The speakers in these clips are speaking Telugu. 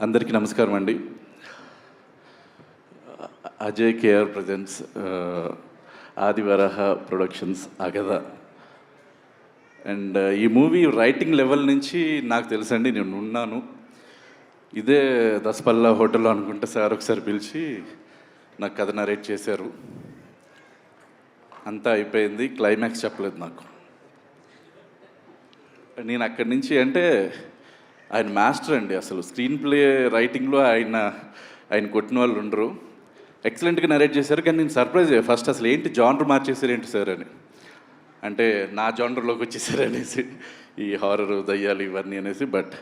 అందరికీ నమస్కారం అండి. Ajay KR presents Adivaraha productions Agada. And ఈ మూవీ రైటింగ్ లెవెల్ నుంచి నాకు తెలుసండి, నేను ఉన్నాను ఇదే దసపల్లా హోటల్లో అనుకుంటే సార్ ఒకసారి పిలిచి నాకు కథ నరేట్ చేశారు. అంతా అయిపోయింది, క్లైమాక్స్ చెప్పలేదు నాకు. నేను అక్కడి నుంచి అంటే ఆయన మాస్టర్ అండి. అసలు స్క్రీన్ ప్లే రైటింగ్లో ఆయన కొట్టిన వాళ్ళు ఉండరు. ఎక్సలెంట్గా నరేట్ చేశారు. కానీ నేను సర్ప్రైజ్ అయ్యా ఫస్ట్, అసలు ఏంటి జానర్ మార్చేసారు ఏంటి సార్ అని. అంటే నా జానర్లోకి వచ్చేసారు అనేసి, ఈ హారర్ దయ్యాలు ఇవన్నీ అనేసి. బట్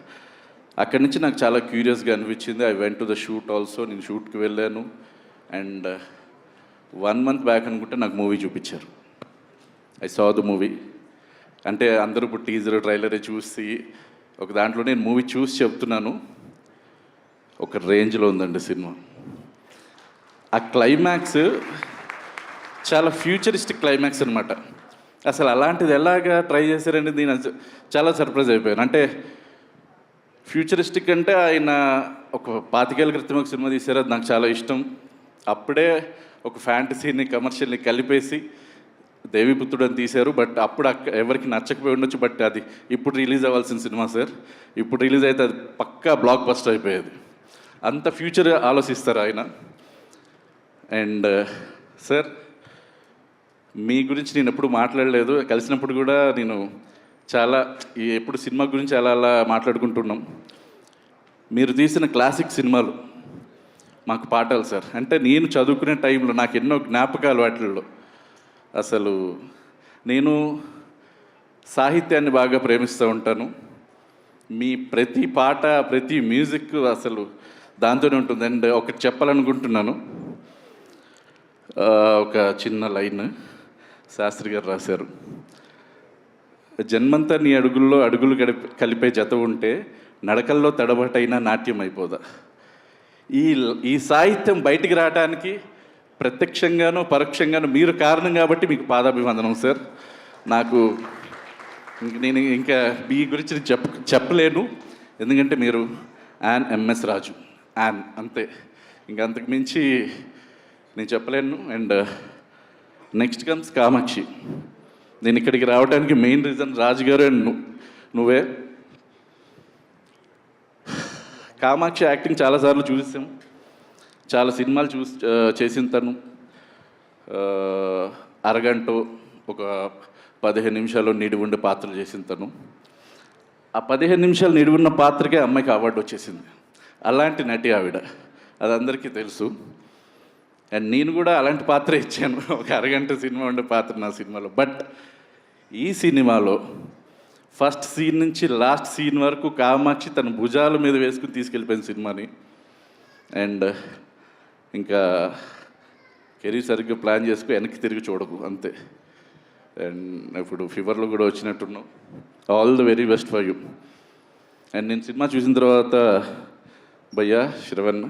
అక్కడి నుంచి నాకు చాలా క్యూరియస్గా అనిపించింది. I went to the shoot also. నేను షూట్కి వెళ్ళాను. అండ్ 1 month బ్యాక్ అనుకుంటే నాకు మూవీ చూపించారు. I saw the movie. అంటే అందరూ ఇప్పుడు టీజర్ ట్రైలరే చూసి ఒక దాంట్లో నేను మూవీ చూసి చెప్తున్నాను, ఒక రేంజ్లో ఉందండి సినిమా. ఆ క్లైమాక్స్ చాలా ఫ్యూచరిస్టిక్ క్లైమాక్స్ అనమాట. అసలు అలాంటిది ఎలాగా ట్రై చేశారండి, నేను చాలా సర్ప్రైజ్ అయిపోయాను. అంటే ఫ్యూచరిస్టిక్ అంటే ఆయన ఒక 25 ఏళ్ళ క్రితం ఒక సినిమా తీశారు, అది నాకు చాలా ఇష్టం. అప్పుడే ఒక ఫ్యాంటసీని కమర్షియల్ని కలిపేసి దేవిపుత్రుడు అని తీశారు. బట్ అప్పుడు ఎవరికి నచ్చకపోయి ఉండొచ్చు. బట్ అది ఇప్పుడు రిలీజ్ అవ్వాల్సిన సినిమా సార్. ఇప్పుడు రిలీజ్ అయితే అది పక్కా బ్లాక్ బస్టర్ అయిపోయేది. అంత ఫ్యూచర్ ఆలోచిస్తారు ఆయన. అండ్ సార్, మీ గురించి నేను ఎప్పుడు మాట్లాడలేదు. కలిసినప్పుడు కూడా నేను చాలా ఎప్పుడు సినిమా గురించి అలా మాట్లాడుకుంటున్నాం. మీరు తీసిన క్లాసిక్ సినిమాలు మాకు పాఠాలు సార్. అంటే నేను చదువుకునే టైంలో నాకు ఎన్నో జ్ఞాపకాలు వాటిల్లో. అసలు నేను సాహిత్యాన్ని బాగా ప్రేమిస్తూ ఉంటాను. మీ ప్రతి పాట, ప్రతి మ్యూజిక్ అసలు దాంతోనే ఉంటుంది. అండ్ ఒకటి చెప్పాలనుకుంటున్నాను, ఒక చిన్న లైన్ శాస్త్రి గారు రాశారు. జన్మంతా నీ అడుగుల్లో అడుగులు కలిపే జత ఉంటే నడకల్లో తడబటైనా నాట్యం అయిపోదా. ఈ సాహిత్యం బయటికి రావడానికి ప్రత్యక్షంగానో పరోక్షంగానో మీరు కారణం కాబట్టి మీకు పాదాభివందనం సార్. నేను ఇంకా మీ గురించి చెప్పలేను, ఎందుకంటే మీరు ఎంఎస్ రాజు అంతే. ఇంకా అంతకు మించి నేను చెప్పలేను. And next comes Kamakshi. నేను ఇక్కడికి రావడానికి మెయిన్ రీజన్ రాజు గారు అండ్ నువ్వే. కామాక్షి యాక్టింగ్ చాలాసార్లు చూసాం, చాలా సినిమాలు చేసిన తను. అరగంట ఒక 15 నిమిషాలు నిడి ఉండే పాత్రలు చేసిన తను. ఆ 15 నిమిషాలు నిడి ఉన్న పాత్రకే అమ్మాయికి అవార్డు వచ్చేసింది. అలాంటి నటి ఆవిడ, అది అందరికీ తెలుసు. అండ్ నేను కూడా అలాంటి పాత్ర ఇచ్చాను, ఒక అరగంట సినిమా ఉండే పాత్ర నా సినిమాలో. బట్ ఈ సినిమాలో ఫస్ట్ సీన్ నుంచి లాస్ట్ సీన్ వరకు కామాక్షి తన భుజాల మీద వేసుకుని తీసుకెళ్ళిపోయిన సినిమాని. అండ్ ఇంకా కెరీర్ సరిగ్గా ప్లాన్ చేసుకు వెనక్కి తిరిగి చూడకు అంతే. అండ్ ఇప్పుడు ఫీవర్లో కూడా వచ్చినట్టున్నావు. All the very best for you. And నేను సినిమా చూసిన తర్వాత భయ్యా శ్రవణ్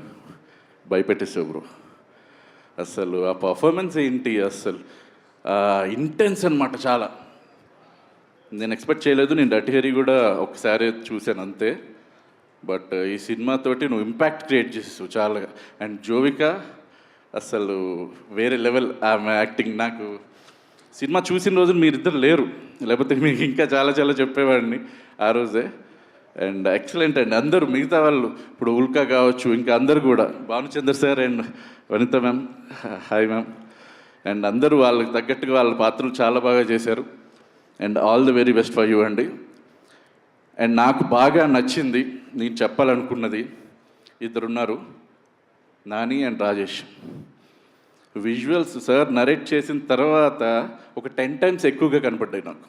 భయపెట్టేసావు బ్రో. అసలు ఆ పర్ఫార్మెన్స్ ఏంటి, అసలు ఇంటెన్స్ అనమాట చాలా. నేను ఎక్స్పెక్ట్ చేయలేదు. నేను డర్టీ హెరీ కూడా ఒకసారి చూశాను అంతే. బట్ ఈ సినిమాతోటి నువ్వు ఇంపాక్ట్ క్రియేట్ చేసేసావు చాలా. అండ్ జోవిక అసలు వేరే లెవెల్ ఆమె యాక్టింగ్. నాకు సినిమా చూసిన రోజు మీరిద్దరు లేరు, లేకపోతే మీకు ఇంకా చాలా చాలా చెప్పేవాడిని ఆ రోజే. అండ్ ఎక్సలెంట్ అండి అందరూ, మిగతా వాళ్ళు ఇప్పుడు ఉల్కా కావచ్చు, ఇంకా అందరు కూడా, Bhanuchander sir and Vanitha ma'am, hi ma'am. And అందరూ వాళ్ళకి తగ్గట్టుగా వాళ్ళ పాత్రలు చాలా బాగా చేశారు. And all the very best for you అండి. అండ్ నాకు బాగా నచ్చింది, నేను చెప్పాలనుకున్నది, ఇద్దరున్నారు, Nani and Rajesh. Visuals sir narrate చేసిన తర్వాత ఒక 10 times ఎక్కువగా కనపడ్డాయి నాకు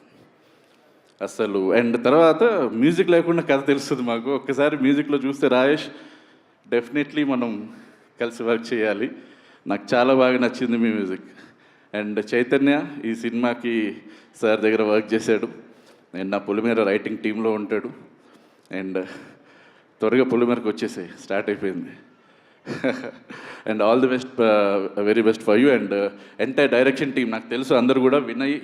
అసలు. అండ్ తర్వాత మ్యూజిక్ లేకుండా కథ తెలుస్తుంది మాకు. ఒక్కసారి మ్యూజిక్లో చూస్తే రాజేష్ డెఫినెట్లీ మనం కలిసి వర్క్ చేయాలి. నాకు చాలా బాగా నచ్చింది మీ మ్యూజిక్. అండ్ చైతన్య ఈ సినిమాకి సార్ దగ్గర వర్క్ చేశాడు. అండ్ నా పులిమేర రైటింగ్ టీంలో ఉంటాడు. అండ్ త్వరగా పులిమేరకు వచ్చేసాయి, స్టార్ట్ అయిపోయింది. And all the best, very best for you. And entire direction team నాకు తెలుసు అందరూ కూడా, వినయ్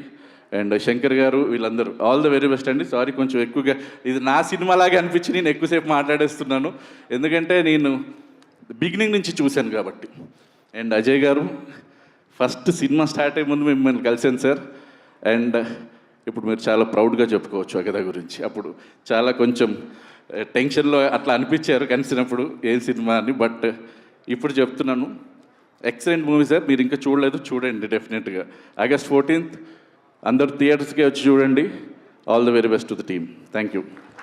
అండ్ శంకర్ గారు వీళ్ళందరూ ఆల్ ద వెరీ బెస్ట్ అండి. సారీ కొంచెం ఎక్కువగా ఇది నా సినిమాలాగే అనిపించి నేను ఎక్కువసేపు మాట్లాడేస్తున్నాను, ఎందుకంటే నేను బిగినింగ్ నుంచి చూశాను కాబట్టి. అండ్ అజయ్ గారు ఫస్ట్ సినిమా స్టార్ట్ అయ్యే ముందు మిమ్మల్ని కలిసాను సార్. అండ్ ఇప్పుడు మీరు చాలా ప్రౌడ్గా చెప్పుకోవచ్చు అగదా గురించి. అప్పుడు చాలా కొంచెం టెన్షన్లో అట్లా అనిపించారు కలిసినప్పుడు ఏం సినిమా అని, బట్ ఇప్పుడు చెప్తున్నాను ఎక్సలెంట్ మూవీ సార్. మీరు ఇంకా చూడలేదు, చూడండి డెఫినెట్గా. August 14th అందరు థియేటర్స్కి వచ్చి చూడండి. All the very best to the team. Thank you.